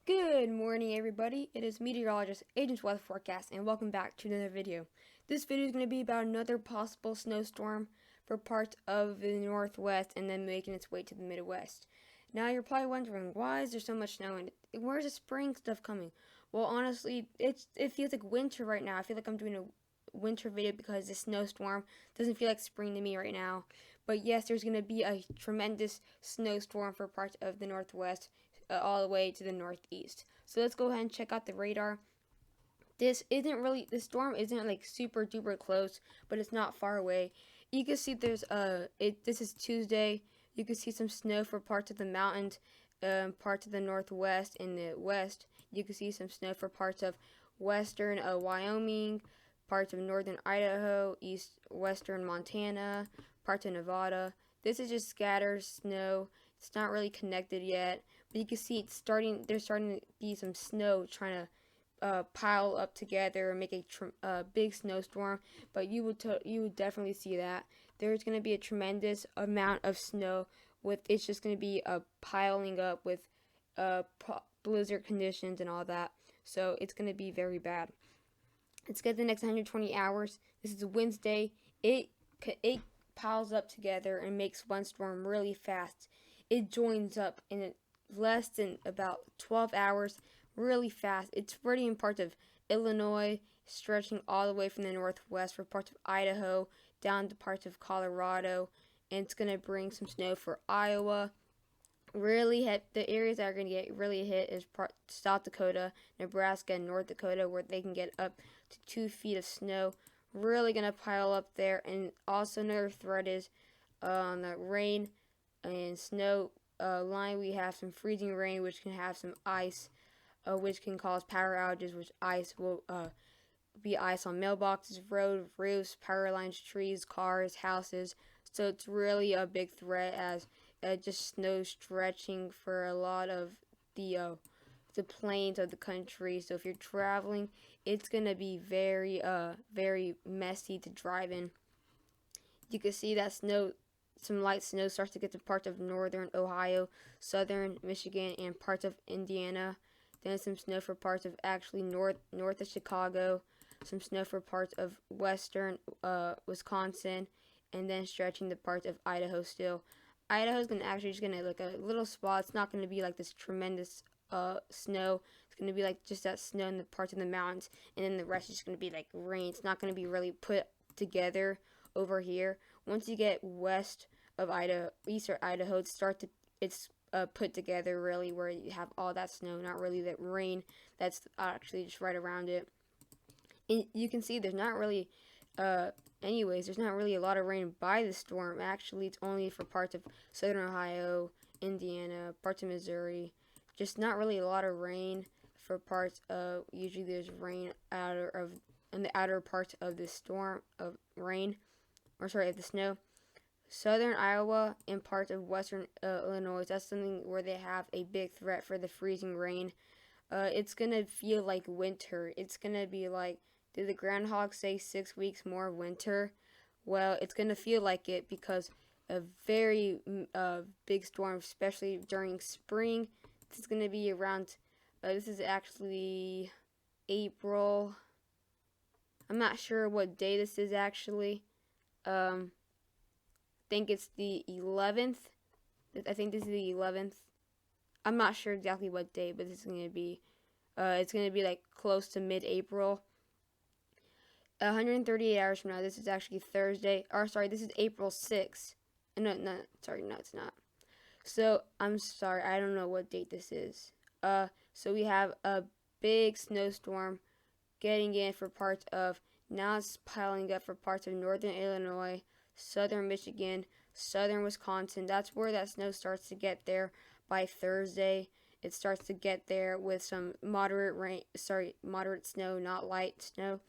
Good morning, everybody. It is meteorologist Adrian's weather forecast, and welcome back to another video. This video is going to be about another possible snowstorm for parts of the Northwest and then making its way to the Midwest. Now, you're probably wondering, why is there so much snow and where's the spring stuff coming? Well, honestly, it feels like winter right now. I feel like I'm doing a winter video because this snowstorm doesn't feel like spring to me right now. But yes, there's going to be a tremendous snowstorm for parts of the Northwest all the way to the Northeast. So let's go ahead and check out the radar. The storm isn't like super duper close, but it's not far away. You can see this is Tuesday. You can see some snow for parts of the mountains, parts of the Northwest and the West. You can see some snow for parts of western Wyoming, parts of northern Idaho, western Montana, parts of Nevada. This is just scattered snow. It's not really connected yet, but you can see there's starting to be some snow trying to pile up together and make a big snowstorm. But you would definitely see that there's going to be a tremendous amount of snow. It's just going to be piling up with blizzard conditions and all that. So it's going to be very bad. Let's get the next 120 hours. This is Wednesday. It piles up together and makes one storm really fast. It joins up in less than about 12 hours, really fast. It's spreading in parts of Illinois, stretching all the way from the Northwest for parts of Idaho, down to parts of Colorado, and it's going to bring some snow for Iowa. The areas that are going to get really hit is South Dakota, Nebraska, and North Dakota, where they can get up to 2 feet of snow. Really going to pile up there. And also another threat is the rain and snow line. We have some freezing rain, which can have some ice, which can cause power outages, which ice will be ice on mailboxes, road, roofs, power lines, trees, cars, houses. So it's really a big threat as just snow stretching for a lot of the plains of the country. So if you're traveling, it's gonna be very messy to drive in. You can see that some light snow starts to get to parts of northern Ohio, southern Michigan, and parts of Indiana. Then some snow for parts of actually north of Chicago. Some snow for parts of western Wisconsin, and then stretching the parts of Idaho still. Idaho's just gonna like a little spot. It's not gonna be like this tremendous snow. It's gonna be like just that snow in the parts of the mountains, and then the rest is just gonna be like rain. It's not gonna be really put together over here. Once you get west of Idaho, eastern Idaho, it's put together really, where you have all that snow, not really that rain that's actually just right around it. And you can see there's not really there's not really a lot of rain by the storm. Actually, it's only for parts of southern Ohio, Indiana, parts of Missouri. Just not really a lot of rain for parts of, usually there's rain in the outer parts of the storm of rain, of the snow. Southern Iowa and parts of western Illinois, that's something where they have a big threat for the freezing rain. It's going to feel like winter. It's going to be like, did the groundhog say 6 weeks more winter? Well, it's going to feel like it because a very big storm, especially during spring. This is going to be around, this is actually April. I'm not sure what day this is actually. I think it's the 11th. I think this is the 11th. I'm not sure exactly what day, but this is going to be, it's going to be like close to mid-April. 138 hours from now, this is actually Thursday. This is April 6th. No, it's not. So, I'm sorry, I don't know what date this is. So we have a big snowstorm getting in for parts of, now it's piling up for parts of northern Illinois, southern Michigan, southern Wisconsin. That's where that snow starts to get there by Thursday. It starts to get there with some moderate snow, not light snow.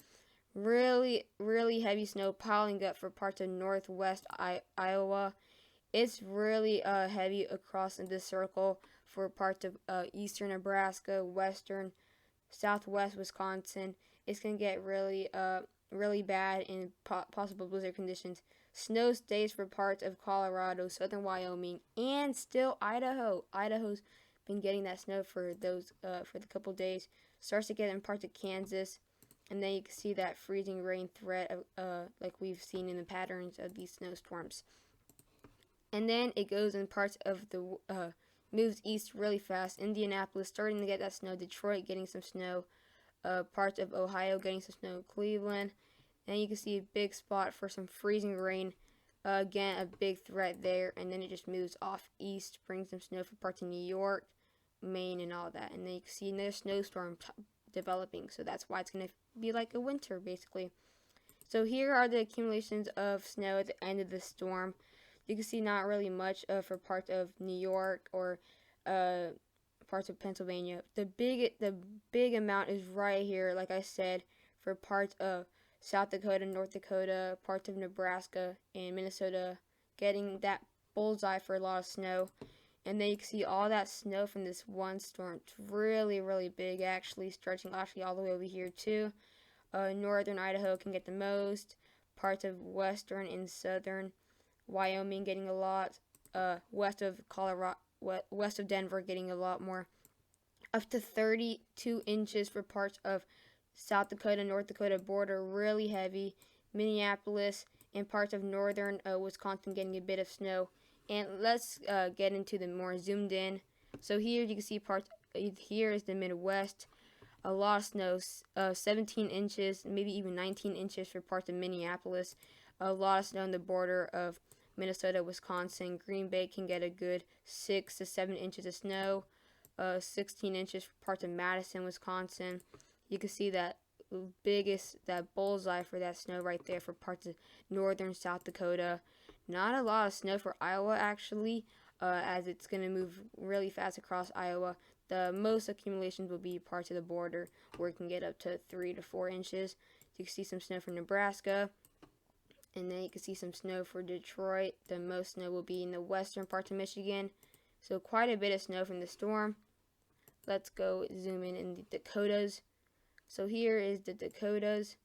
Really, really heavy snow piling up for parts of northwest Iowa. It's really heavy across in this circle for parts of eastern Nebraska, western, southwest Wisconsin. It's going to get really bad in possible blizzard conditions. Snow stays for parts of Colorado, southern Wyoming, and still Idaho. Idaho's been getting that snow for those for the couple days. Starts to get in parts of Kansas, and then you can see that freezing rain threat like we've seen in the patterns of these snowstorms. And then it goes in parts of the moves east really fast. Indianapolis starting to get that snow. Detroit getting some snow. Parts of Ohio getting some snow. Cleveland. And you can see a big spot for some freezing rain. Again, a big threat there. And then it just moves off east, brings some snow for parts of New York, Maine, and all that. And then you can see another snowstorm developing. So that's why it's going to be like a winter, basically. So here are the accumulations of snow at the end of the storm. You can see not really much for parts of New York or parts of Pennsylvania. The big amount is right here, like I said, for parts of South Dakota, North Dakota, parts of Nebraska, and Minnesota, getting that bullseye for a lot of snow. And then you can see all that snow from this one storm. It's really, really big, actually, stretching all the way over here, too. Northern Idaho can get the most. Parts of western and southern Wyoming getting a lot. West of Colorado, west of Denver getting a lot more. Up to 32 inches for parts of South Dakota, North Dakota border, really heavy. Minneapolis and parts of northern Wisconsin getting a bit of snow. And let's get into the more zoomed in. So here you can see parts, here is the Midwest. A lot of snow, 17 inches, maybe even 19 inches for parts of Minneapolis. A lot of snow on the border of Minnesota, Wisconsin. Green Bay can get a good 6 to 7 inches of snow. 16 inches for parts of Madison, Wisconsin. You can see that bullseye for that snow right there for parts of northern South Dakota. Not a lot of snow for Iowa, actually, as it's going to move really fast across Iowa. The most accumulations will be parts of the border where it can get up to 3 to 4 inches. You can see some snow for Nebraska. And then you can see some snow for Detroit. The most snow will be in the western parts of Michigan. So quite a bit of snow from the storm. Let's go zoom in the Dakotas. So here is the Dakotas.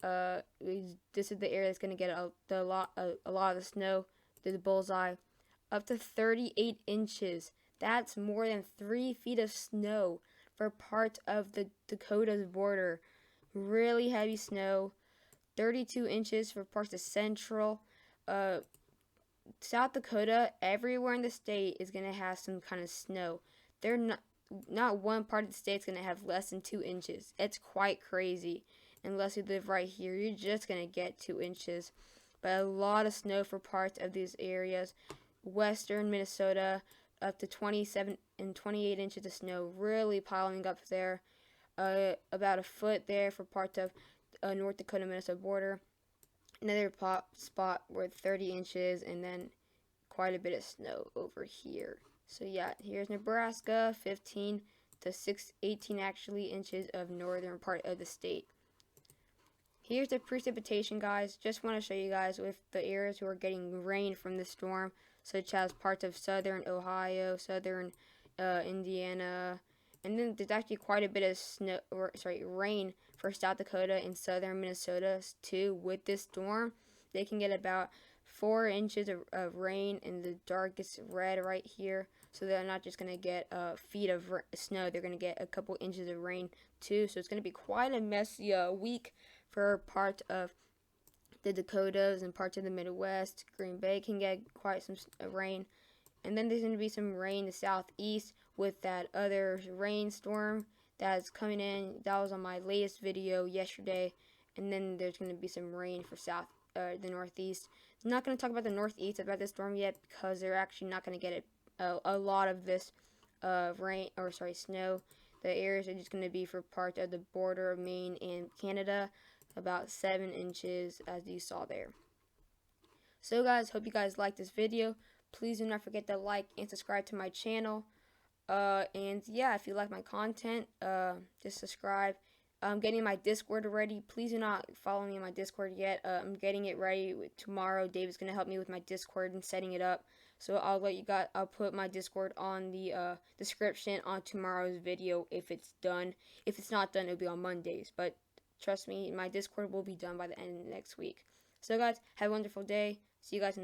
This is the area that's going to get a lot of the snow. The bullseye. Up to 38 inches. That's more than 3 feet of snow for parts of the Dakotas border. Really heavy snow. 32 inches for parts of central. South Dakota, everywhere in the state is going to have some kind of snow. They're not one part of the state is going to have less than 2 inches. It's quite crazy. Unless you live right here, you're just going to get 2 inches. But a lot of snow for parts of these areas. Western Minnesota, up to 27 and 28 inches of snow, really piling up there. About a foot there for parts of North Dakota, Minnesota border. Another spot with 30 inches, and then quite a bit of snow over here. So yeah, here's Nebraska, 15 to 18 actually inches of northern part of the state. Here's the precipitation, guys. Just want to show you guys with the areas who are getting rain from the storm, such as parts of southern Ohio, southern Indiana, and then there's actually quite a bit of rain for South Dakota and southern Minnesota too. With this storm, they can get about 4 inches of rain in the darkest red right here. So they're not just going to get feet of snow, they're going to get a couple inches of rain too. So it's going to be quite a messy week for parts of the Dakotas and parts of the Midwest. Green Bay can get quite some rain. And then there's going to be some rain in the southeast with that other rainstorm that's coming in. That was on my latest video yesterday. And then there's going to be some rain for the northeast. I'm not going to talk about the northeast about this storm yet because they're actually not going to get a lot of this snow. The areas are just going to be for parts of the border of Maine and Canada, about 7 inches as you saw there. So guys, hope you guys liked this video. Please do not forget to like and subscribe to my channel. And yeah, if you like my content, just subscribe. I'm getting my Discord ready. Please do not follow me on my Discord yet. I'm getting it ready tomorrow. David's gonna help me with my Discord and setting it up. So I'll put my Discord on the description on tomorrow's video if it's done. If it's not done, it'll be on Mondays. But trust me, my Discord will be done by the end of next week. So guys, have a wonderful day. See you guys in